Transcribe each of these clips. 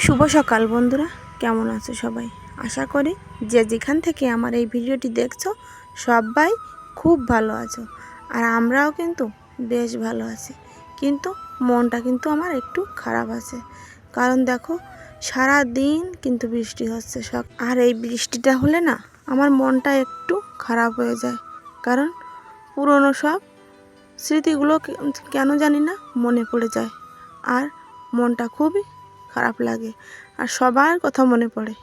শুভ সকাল বন্ধুরা, কেমন আছো সবাই? আশা করি যে যেখান থেকে আমার এই ভিডিওটি দেখছো সবাই খুব ভালো আছো। আর আমরাও কিন্তু বেশ ভালো আছি, কিন্তু মনটা কিন্তু আমার একটু খারাপ আছে। কারণ দেখো, সারা দিন কিন্তু বৃষ্টি হচ্ছে আর এই বৃষ্টিটা হলে না আমার মনটা একটু খারাপ হয়ে যায়। কারণ পুরনো সব স্মৃতিগুলো কেন জানি না মনে পড়ে যায়, আর মনটা খুবই খারাপ লাগে, আর সবার কথা মনে পড়ে।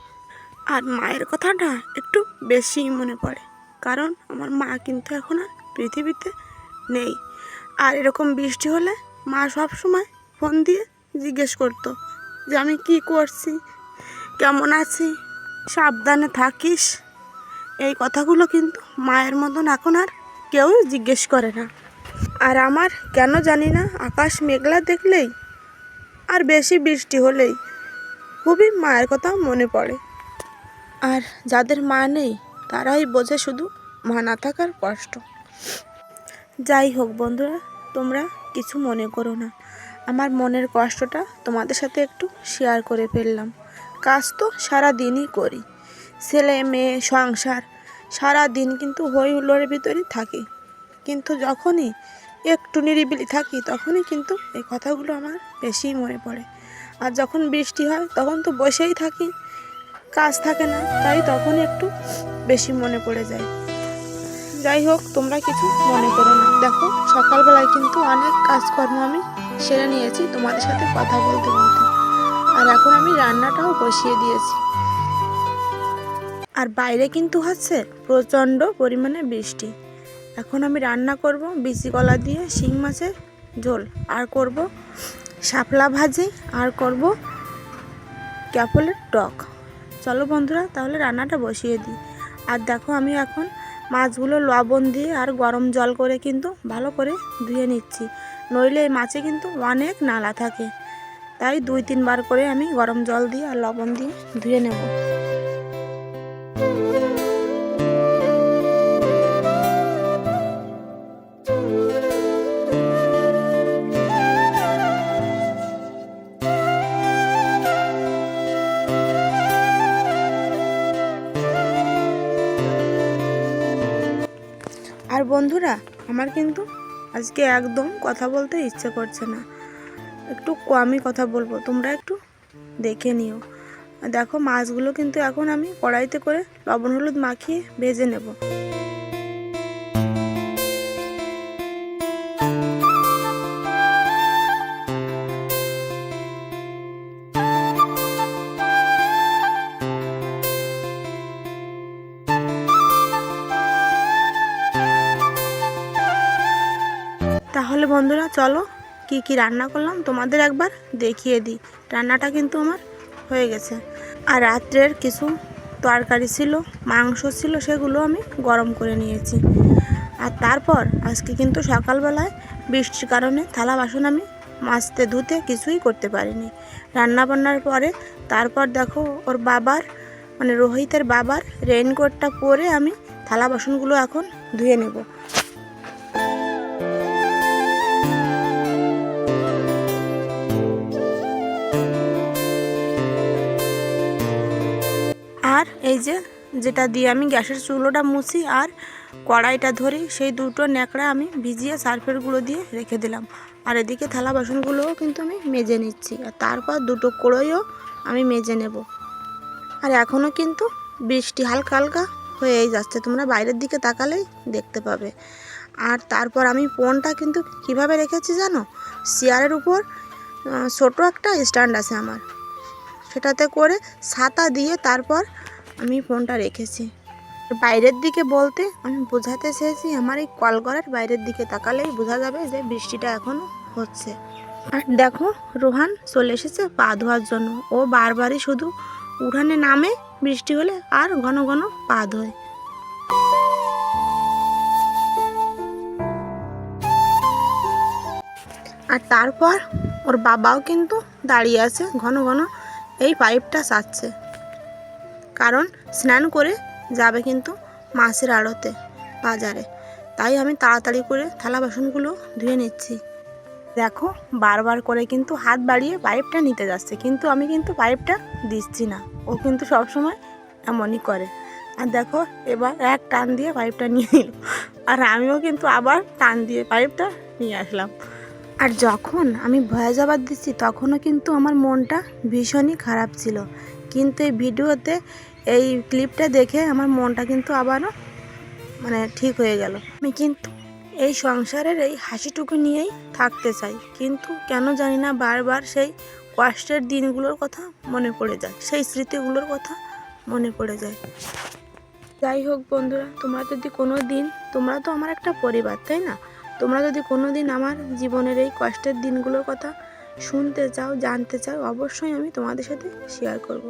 আর মায়ের কথাটা একটু বেশিই মনে পড়ে, কারণ আমার মা কিন্তু এখন আর পৃথিবীতে নেই। আর এরকম বৃষ্টি হলে মা সব সময় ফোন দিয়ে জিজ্ঞেস করতো যে আমি কি করছি, কেমন আছি, সাবধানে থাকিস। এই কথাগুলো কিন্তু মায়ের মতন এখন আর কেউ জিজ্ঞেস করে না। আর আমার কেন জানি না আকাশ মেঘলা দেখলেই আর বেশি বৃষ্টি হলেই খুবই মায়ের কথা মনে পড়ে। আর যাদের মা নেই তারাই বোঝে শুধু মা না থাকার কষ্ট। যাই হোক বন্ধুরা, তোমরা কিছু মনে করো না, আমার মনের কষ্টটা তোমাদের সাথে একটু শেয়ার করে ফেললাম। কাজ তো সারা দিনই করি, ছেলে মেয়ে সংসার, সারা দিন কিন্তু হই হুল্লোড়ের ভিতরেই থাকি। কিন্তু যখনই একটু নিরিবিলি থাকি তখনই কিন্তু এই কথাগুলো আমার বেশিই মনে পড়ে। আর যখন বৃষ্টি হয় তখন তো বসেই থাকি, কাজ থাকে না, তাই তখন একটু বেশি মনে পড়ে যায়। যাই হোক, তোমরা কিছু মনে করো না। দেখো, সকালবেলায় কিন্তু অনেক কাজকর্ম আমি সেরে নিয়েছি তোমাদের সাথে কথা বলতে বলতে। আর এখন আমি রান্নাটাও বসিয়ে দিয়েছি। আর বাইরে কিন্তু হচ্ছে প্রচণ্ড পরিমাণে বৃষ্টি। এখন আমি রান্না করব বিচি কলা দিয়ে শিং মাছের ঝোল, আর করব শাপলা ভাজি, আর করব ক্যাপলের টক। চলো বন্ধুরা, তাহলে রান্নাটা বসিয়ে দিই। আর দেখো, আমি এখন মাছগুলো লবণ দিয়ে আর গরম জল করে কিন্তু ভালো করে ধুয়ে নিচ্ছি, নইলে এই মাছে কিন্তু অনেক নালা থাকে। তাই 2-3 বার করে আমি গরম জল দিয়ে আর লবণ দিয়ে ধুয়ে নেব। আর বন্ধুরা, আমার কিন্তু আজকে একদম কথা বলতে ইচ্ছে করছে না, একটু কমই কথা বলবো, তোমরা একটু দেখে নিও। দেখো, মাছগুলো কিন্তু এখন আমি কড়াইতে করে লবণ হলুদ মাখিয়ে ভেজে নেব। তাহলে বন্ধুরা চলো, কি কি রান্না করলাম তোমাদের একবার দেখিয়ে দিই। রান্নাটা কিন্তু আমার হয়ে গেছে। আর রাত্রের কিছু তরকারি ছিল, মাংস ছিল, সেগুলো আমি গরম করে নিয়েছি। আর তারপর আজকে কিন্তু সকালবেলায় বৃষ্টির কারণে থালা বাসন আমি মাজতে ধুতে কিছুই করতে পারিনি। রান্না বান্নার পরে তারপর দেখো, ওর বাবার মানে রোহিতের বাবার রেইনকোটটা পরে আমি থালা বাসনগুলো এখন ধুয়ে নেব। আর এই যে যেটা দিয়ে আমি গ্যাসের চুলোটা মুছি আর কড়াইটা ধরি, সেই দুটো ন্যাকড়া আমি ভিজিয়ে সার্ফের গুঁড়ো দিয়ে রেখে দিলাম। আর এদিকে থালা বাসনগুলোও কিন্তু আমি মেজে নিচ্ছি, আর তারপর দুটো কড়াইও আমি মেজে নেব। আর এখনও কিন্তু বৃষ্টি হালকা হালকা হয়েই যাচ্ছে, তোমরা বাইরের দিকে তাকালেই দেখতে পাবে। আর তারপর আমি ফোনটা কিন্তু কিভাবে রেখেছি জানো, চেয়ারের উপর ছোটো একটা স্ট্যান্ড আছে আমার, সেটাতে করে ছাতা দিয়ে তারপর আমি ফোনটা রেখেছি। বাইরের দিকে বলতে আমি বোঝাতে চেয়েছি, আমার এই কলঘরের বাইরের দিকে তাকালেই বোঝা যাবে যে বৃষ্টিটা এখনও হচ্ছে। আর দেখো, রোহান চলে এসেছে পা ধোয়ার জন্য। ও বারবারই শুধু উঠানে নামে বৃষ্টি হলে আর ঘন ঘন পা ধোয়। আর তারপর ওর বাবাও কিন্তু দাঁড়িয়ে আছে, ঘন ঘন এই পাইপটা চাচ্ছে, কারণ স্নান করে যাবে কিন্তু মাছের আড়তে বাজারে। তাই আমি তাড়াতাড়ি করে থালা বাসনগুলো ধুয়ে নিচ্ছি। দেখো বারবার করে কিন্তু হাত বাড়িয়ে পাইপটা নিতে যাচ্ছে, কিন্তু আমি কিন্তু পাইপটা দিচ্ছি না। ও কিন্তু সবসময় এমনই করে। আর দেখো এবার এক টান দিয়ে পাইপটা নিয়ে নিল, আর আমিও কিন্তু আবার টান দিয়ে পাইপটা নিয়ে আসলাম। আর যখন আমি ভয়ে জবাব দিচ্ছি তখনও কিন্তু আমার মনটা ভীষণই খারাপ ছিল, কিন্তু এই ভিডিওতে এই ক্লিপটা দেখে আমার মনটা কিন্তু আবারও ঠিক হয়ে গেল। আমি কিন্তু এই সংসারের এই হাসিটুকু নিয়েই থাকতে চাই, কিন্তু কেন জানি না বারবার সেই কষ্টের দিনগুলোর কথা মনে পড়ে যায়, সেই স্মৃতিগুলোর কথা মনে পড়ে যায়। যাই হোক বন্ধুরা, তোমরা তো আমার একটা পরিবার, তাই না? তোমরা যদি কোনো দিন আমার জীবনের এই কষ্টের দিনগুলোর কথা শুনতে চাও, জানতে চাও, অবশ্যই আমি তোমাদের সাথে শেয়ার করব।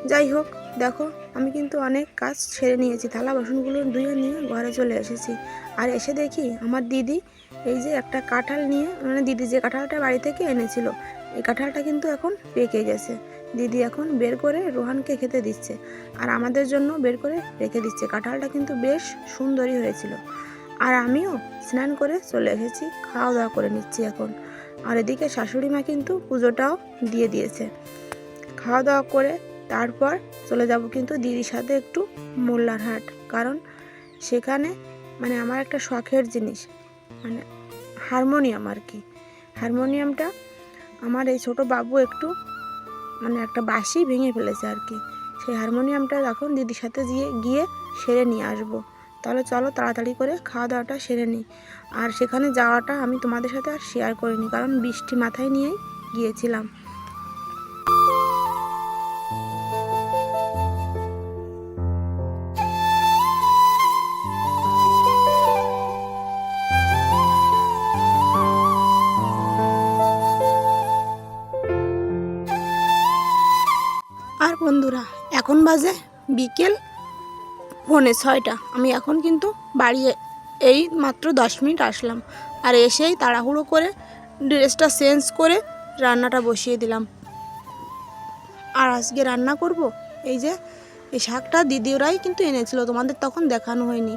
যাই হোক, দেখো আমি কিন্তু অনেক কাজ সেরে নিয়েছি, থালা বাসনগুলো ধুয়ে নিয়ে ঘরে চলে এসেছি। আর এসে দেখি আমার দিদি এই যে একটা কাঁঠাল নিয়ে, দিদি যে কাঁঠালটা বাড়ি থেকে এনেছিল, এই কাঁঠালটা কিন্তু এখন পেকে গেছে। দিদি এখন বের করে রোহানকে খেতে দিচ্ছে, আর আমাদের জন্য বের করে রেখে দিচ্ছে। কাঁঠালটা কিন্তু বেশ সুন্দরই হয়েছিল। আর আমিও স্নান করে চলে এসেছি, খাওয়া দাওয়া করে নিচ্ছি এখন। আর এদিকে শাশুড়ি মা কিন্তু পুজোটাও দিয়ে দিয়েছে। খাওয়া দাওয়া করে তারপর চলে যাব কিন্তু দিদির সাথে একটু মোল্লার হাট, কারণ সেখানে আমার একটা শখের জিনিস, হারমোনিয়াম আর কি। হারমোনিয়ামটা আমার এই ছোট বাবু একটু একটা বাঁশি ভেঙে ফেলেছে আর কি। সেই হারমোনিয়ামটা এখন দিদির সাথে গিয়ে সেরে নিয়ে আসবো। তাহলে চলো তাড়াতাড়ি করে খাওয়া দাওয়াটা সেরে নিই। আর সেখানে যাওয়াটা আমি তোমাদের সাথে আর শেয়ার করিনি, কারণ বৃষ্টি মাথায় নিয়েই গিয়েছিলাম। আর বন্ধুরা, এখন বাজে বিকেল 5:45। আমি এখন কিন্তু বাড়ি এই মাত্র 10 মিনিট আসলাম, আর এসেই তাড়াহুড়ো করে ড্রেসটা চেঞ্জ করে রান্নাটা বসিয়ে দিলাম। আর আজকে রান্না করব এই যে এই শাকটা দিদিওরাই কিন্তু এনেছিল, তোমাদের তখন দেখানো হয়নি,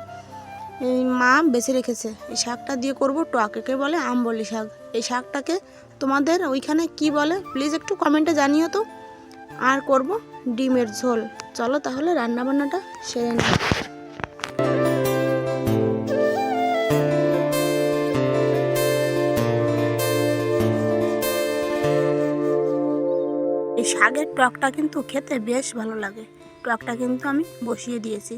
এই মা বেছে রেখেছে। এই শাকটা দিয়ে করব টক, একে বলে আমবলি শাক। এই শাকটাকে তোমাদের ওইখানে কি বলে প্লিজ একটু কমেন্টে জানিও তো। আর করব ডিমের ঝোল। চলো তাহলে রান্নাবান্নাটা সেরে নিই। এই শাকের টকটা কিন্তু খেতে বেশ ভালো লাগে। টকটা কিন্তু আমি বসিয়ে দিয়েছি,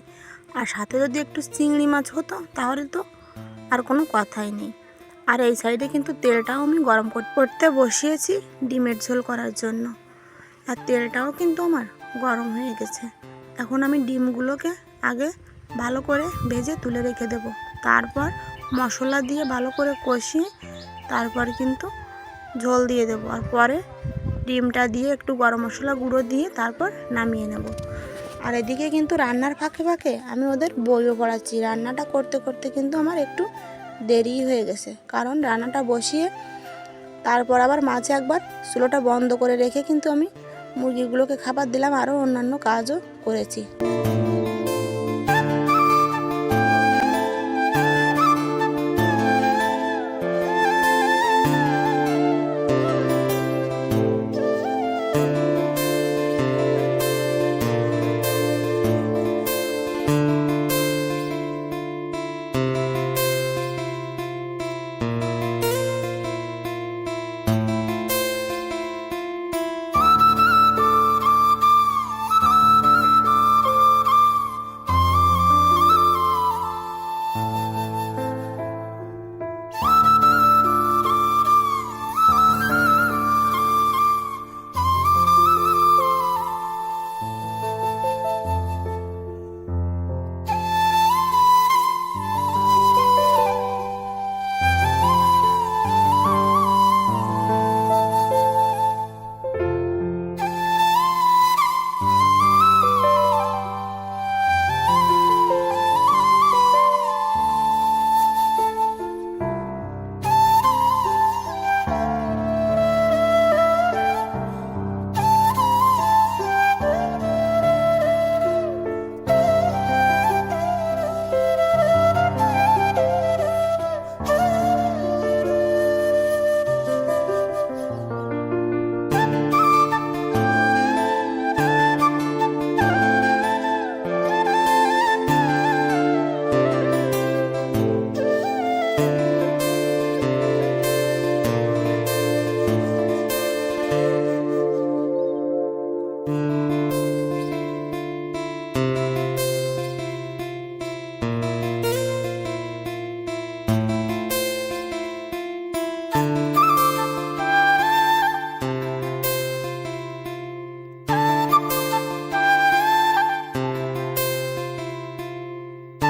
আর সাথে যদি একটু চিংড়ি মাছ হতো তাহলে তো আর কোনো কথাই নেই। আর এই সাইডে কিন্তু তেলটাও আমি গরম করতে বসিয়েছি ডিমের ঝোল করার জন্য। আর তেলটাও কিন্তু আমার গরম হয়ে গেছে। এখন আমি ডিমগুলোকে আগে ভালো করে ভেজে তুলে রেখে দেব, তারপর মশলা দিয়ে ভালো করে কষিয়ে তারপর কিন্তু ঝোল দিয়ে দেবো। আর পরে ডিমটা দিয়ে একটু গরম মশলা গুঁড়ো দিয়ে তারপর নামিয়ে নেব। আর এদিকে কিন্তু রান্নার ফাঁকে ফাঁকে আমি ওদের বইও পড়াচ্ছি। রান্নাটা করতে করতে কিন্তু আমার একটু দেরি হয়ে গেছে, কারণ রান্নাটা বসিয়ে তারপর আবার মাঝে একবার চুলোটা বন্ধ করে রেখে কিন্তু আমি মুরগিগুলোকে খাবার দিলাম, আরও অন্যান্য কাজও করেছি।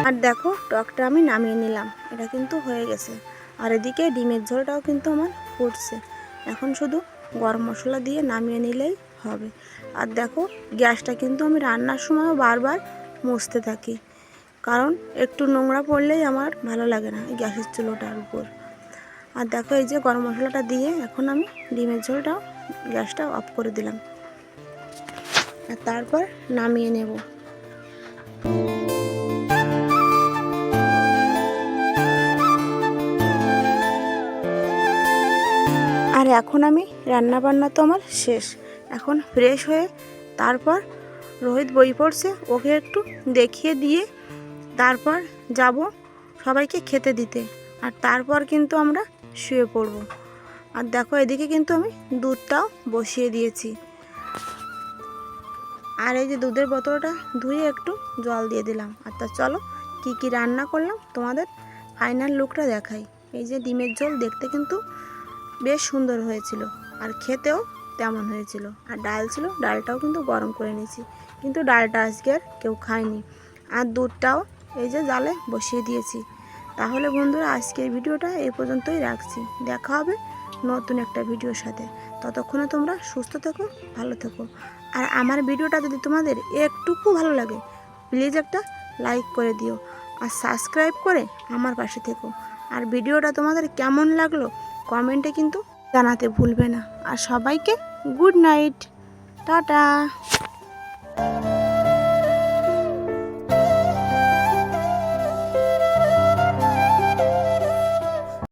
আর দেখো টকটা আমি নামিয়ে নিলাম, এটা কিন্তু হয়ে গেছে। আর এদিকে ডিমের ঝোলটাও কিন্তু আমার ফুটছে। এখন শুধু গরম মশলা দিয়ে নামিয়ে নিলেই হবে। আর দেখো গ্যাসটা কিন্তু আমি রান্নার সময়ও বারবার মুছতে থাকি, কারণ একটু নোংরা পড়লেই আমার ভালো লাগে না এই গ্যাসের চুলোটার উপর। আর দেখো এই যে গরম মশলাটা দিয়ে এখন আমি ডিমের ঝোলটাও গ্যাসটা অফ করে দিলাম, আর তারপর নামিয়ে নেব। আর এখন আমি রান্না বান্না তো আমার শেষ, এখন ফ্রেশ হয়ে তারপর রোহিত বই পড়ছে, ওকে একটু দেখিয়ে দিয়ে তারপর যাব সবাইকে খেতে দিতে। আর তারপর কিন্তু আমরা শুয়ে পড়ব। আর দেখো এদিকে কিন্তু আমি দুধটাও বসিয়ে দিয়েছি। আর এই যে দুধের বোতলটা ধুয়ে একটু জল দিয়ে দিলাম। আর তা চলো কি কি রান্না করলাম তোমাদের ফাইনাল লুকটা দেখাই। এই যে ডিমের ঝোল দেখতে কিন্তু বেশ সুন্দর হয়েছিল, আর খেতেও তেমন হয়েছিল। আর ডাল ছিল, ডালটাও কিন্তু গরম করে নিয়েছি, কিন্তু ডালটা আজকে আর কেউ খায়নি। আর দুধটাও এই যে জালে বসিয়ে দিয়েছি। তাহলে বন্ধুরা আজকের ভিডিওটা এই পর্যন্তই রাখছি। দেখা হবে নতুন একটা ভিডিওর সাথে। ততক্ষণে তোমরা সুস্থ থেকো, ভালো থেকো। আর আমার ভিডিওটা যদি তোমাদের একটুকু ভালো লাগে প্লিজ একটা লাইক করে দিও, আর সাবস্ক্রাইব করে আমার পাশে থেকো। আর ভিডিওটা তোমাদের কেমন লাগলো কমেন্টে কিন্তু জানাতে ভুলবে না। আর সবাইকে গুড নাইট, টাটা।